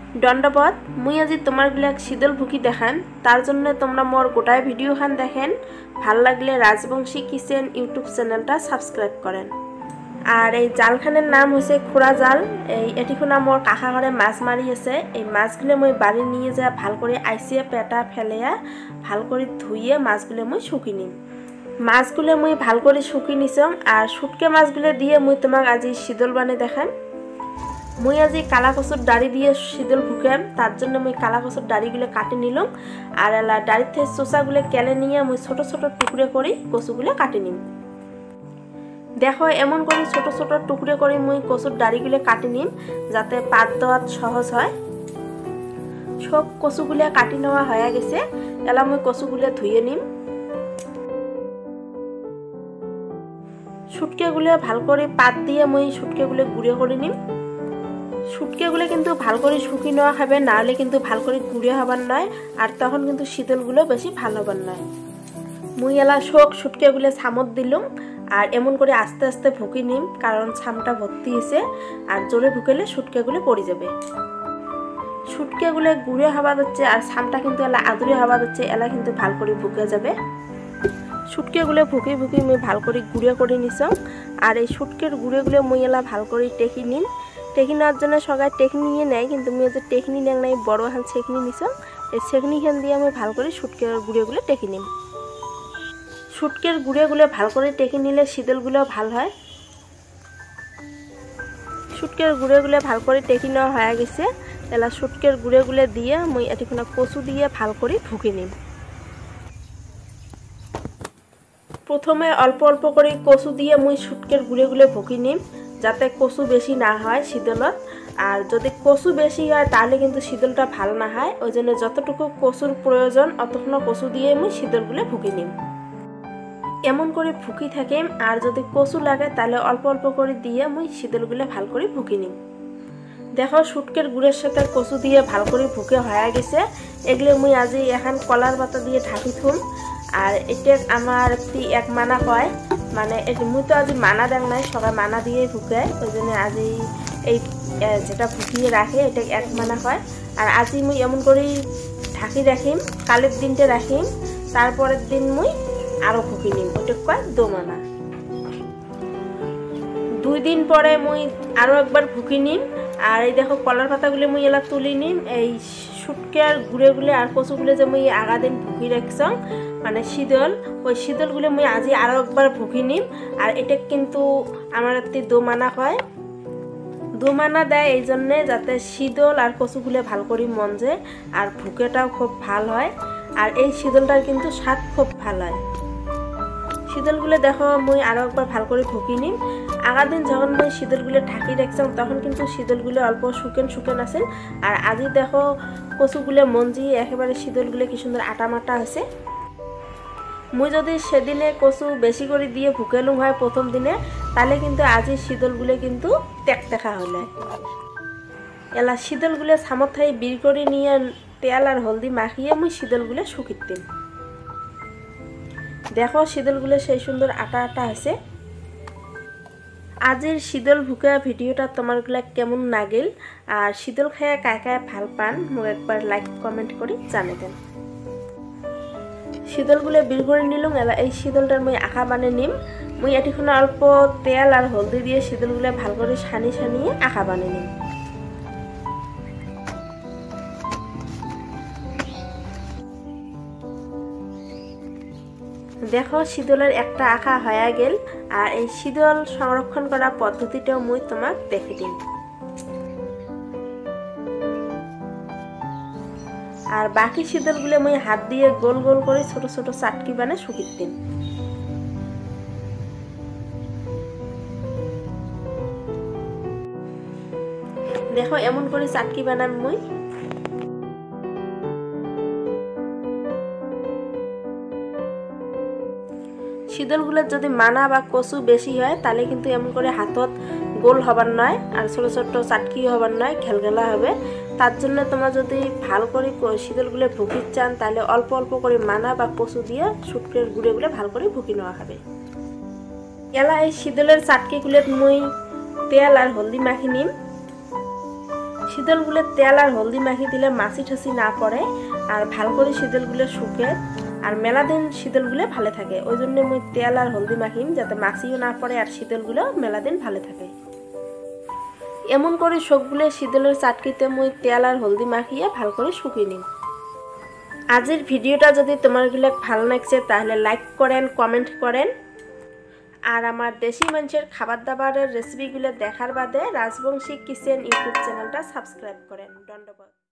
দণ্ডপদ মুই আজি তোমাৰবিলাক শীতল ভুকি দেখান তার জন্য তোমরা মোর গোটাই ভিডিও খান দেখেন ভাল লাগলে রাজবংশী কিচেন ইউটিউব চ্যানেলটা সাবস্ক্রাইব করেন। আর এই জালখানের নাম হচ্ছে খোড়া জাল। এটিখোনা মোর কাকা ঘরে মাছ মারি আছে। এই মাছগুলো মই বাড়ি নিয়ে যা ভাল করে আইসিয়ে পেটা ফেলেয়া ভাল করে ধুইয়ে মাছগুলো মই শুকি নিম। মাছগুলো মই ভাল করে শুকি নিছং আর শুটকে মাছগুলো দিয়ে মই তোমাক আজি শীতল বানিয়ে দেখাম। মুই আজি কালা কচুর ডাড়ি দিয়ে শীতল ভুকাম তার জন্য মুই কালা কচুর ডাড়িগুলো কাটি নিলাম আর এলা ডাড়ির থেকে চোষাগুলো কেলে নিয়ে মুই ছোট ছোট টুকরে করে কচুগুলো কাটি নিম। দেখো এমন করে ছোট ছোট টুকরে করে মুই কচুর ডাড়িগুলো কাটি নিম যাতে পাত দেওয়াত সহজ হয়। সব কচুগুলো কাটি নেওয়া হয়ে গেছে। এলা মুই কচুগুলো ধুয়ে নিম। শুটকেগুলো ভাল করে পাত দিয়ে মুই শুটকেগুলো গুঁড়ো করে নিম। শুটকেগুলো কিন্তু ভাল করে শুকি নেওয়া হবে, না হলে কিন্তু ভাল করে গুঁড়ো হবার নয় আর তখন কিন্তু শীতলগুলো বেশি ভালো হবার নয়। মুই এলা শোক শুটকেগুলো ছামত দিলুম আর এমন করে আস্তে আস্তে ভুকি নিম কারণ ছামটা ভর্তি হয়েছে আর জোরে ভুকেলে শুটকেগুলো পড়ে যাবে। শুটকেগুলো গুঁড়ো হওয়া যাচ্ছে আর ছামটা কিন্তু এলা আদুরে হওয়া যাচ্ছে, এলা কিন্তু ভাল করে ভুকে যাবে। শুটকেগুলো ভুকি ভুকি মুই ভাল করে গুঁড়ো করে নিছং আর এই শুটকের গুঁড়োগুলো মুই এলা ভাল করে টেকি নিম। টেকি নেওয়ার জন্য সবাই টেকনি নিয়ে নেয় কিন্তু মুই যে টেকনি নেয় নাই বড় হান ছেকনি নিছং। এই ছেকনিখান দিয়ে আমি ভাল করে শুটকের গুঁড়োগুলো টেকি নিম। শুটকের গুঁড়োগুলো ভাল করে টেকে নিলে শীতলগুলো ভাল হয়। শুটকের গুঁড়োগুলো ভাল করে টেকি নেওয়া হয়ে গেছে। এলা শুটকের গুঁড়োগুলো দিয়ে মুই এটিখানে কচু দিয়ে ভাল করে ভুকি নিম। প্রথমে অল্প অল্প করে কচু দিয়ে মুই শুটকের গুঁড়োগুলো ভুকি নিম যাতে কচু বেশি না হয় শীতলত। আর যদি কচু বেশি হয় তাহলে কিন্তু শীতলটা ভালো না হয়। ওই জন্য যতটুকু কচুর প্রয়োজন অতক্ষণ কচু দিয়ে মুই শীতলগুলো ভুকি নিম। এমন করে ভুকি থাকিম আর যদি কচু লাগে তাহলে অল্প অল্প করে দিয়ে মুই শীতলগুলো ভাল করে ভুকি নিম। দেখো শুটকের গুঁড়ের সাথে কচু দিয়ে ভাল করে ভুকে হয়ে গেছে। এগুলো মুই আজি এখন কলার পাতা দিয়ে ঢাকি থুম। আর এটা আমার এক মানা হয়, মানে মুই তো আজি মানা দেখ নাই সবাই মানা দিয়েই ভুকে, ওই জন্য আজি এই যেটা ভুকিয়ে রাখে এটা এক মানা হয়। আর আজি মুই এমন করেই ঢাকি রাখিম, কালের দিনটা রাখিম, তারপরের দিন মুই আরো ভুকি নিম, ওটা কয় দোমানা। 2 দিন পরে মুই আরো একবার ভুকি নিম। আর এই দেখো কলার পাতাগুলো মুই এলা তুলি নিম। এই শুটকে আর গুঁড়োগুলো আর কচুগুলো যে মুই আগা দিন ভুকি রাখছং মানে শীতল, ওই শীতলগুলো মুই আজি আরো একবার ভুকি নিম। আর এটা কিন্তু আমার একটি দোমানা হয়। দোমানা দেয় এই জন্যে যাতে শীতল আর কচুগুলো ভাল করে মঞ্জে আর ভুকেটাও খুব ভাল হয়। আর এই শীতলটার কিন্তু স্বাদ খুব ভালো হয়। শীতলগুলো দেখো মুই আরো একবার ভাল করে ভুকি নিম। আগা দিন যখন মুই শীতলগুলো ঢাকি রাখছাম তখন কিন্তু শীতলগুলো অল্প শুকেন শুকেন আছে। আর আজি দেখো কচুগুলো মঞ্জি একেবারে শীতলগুলো কি সুন্দর আটা মাটা আছে। মুই যদি সেদিনে কচু বেশি করে দিয়ে ভুকেলুম হয় প্রথম দিনে তাহলে কিন্তু আজি শীতলগুলো কিন্তু টেকটেকা হলে। এলা শীতলগুলো ছামত থাই বির করে নিয়ে তেল আর হলদি মাখিয়ে মুই শীতলগুলো শুকিয়ে দিম। দেখো শীতলগুলো সেই সুন্দর আটা আটা আছে। আজির শীতল ভুকা ভিডিওটা তোমারগুলা কেমন লাগিল আর শীতল খায়া কায় কায় ভাল পান মোক একবার লাইক কমেন্ট করে জানিয়ে দেন। শীতলগুলো বির করে নিলাম। এলা এই শীতলটার মুই আখা বানিয়ে নিম। মুই এটিখানে অল্প তেল আর হলদি দিয়ে শীতলগুলো ভাল করে সানি সানিয়ে আখা বানিয়ে নিম। দেখো শীতলের একটা আখা হয়ে গেল। আর এই শীতল সংরক্ষণ করা পদ্ধতিটাও মুই তোমাক দেখে দিন। আর বাকি শীতলগুলো মুই হাত দিয়ে গোল গোল করে ছোট ছোট চাটকি বানিয়ে শুকিয়ে দিন। দেখো এমন করে চাটকি বানাম মুই। শীতলগুলোর যদি মানা বা কচু বেশি হয় তাহলে কিন্তু এমন করে হাতত গোল হবার নয় আর ছোট ছোট চাটকি হবার নয়, খেলগেলা হবে। তার জন্য তোমরা যদি ভাল করে শীতলগুলো ভুকি চান তাহলে অল্প অল্প করে মানা বা কচু দিয়ে শুটকের গুঁড়োগুলো ভাল করে ভুকি নেওয়া হবে। এলা এই শীতলের চাটকিগুলো মুই তেল আর হলদি মাখি নিম। শীতলগুলো তেল আর হলদি মাখি দিলে মাছি ঠাসি না পড়ে আর ভালো করে শীতলগুলো শুকে আর মেলা দিন শীতলগুলো ভালো থাকে। ওই জন্য মুই তেল আর হলদি মাখিম যাতে মাছিও না পড়ে আর শীতলগুলো মেলা দিন ভালো থাকে। এমন করে সবগুলো শীতলের চাটকিতে মুই তেল আর হলদি মাখিয়ে ভালো করে শুকিয়ে নিম। আজের ভিডিওটা যদি তোমারগুলো ভালো লাগছে তাহলে লাইক করেন, কমেন্ট করেন আর আমার দেশি মানুষের খাবার দাবারের রেসিপিগুলো দেখার বাদে রাজবংশী কিচেন ইউটিউব চ্যানেলটা সাবস্ক্রাইব করেন। ধন্যবাদ।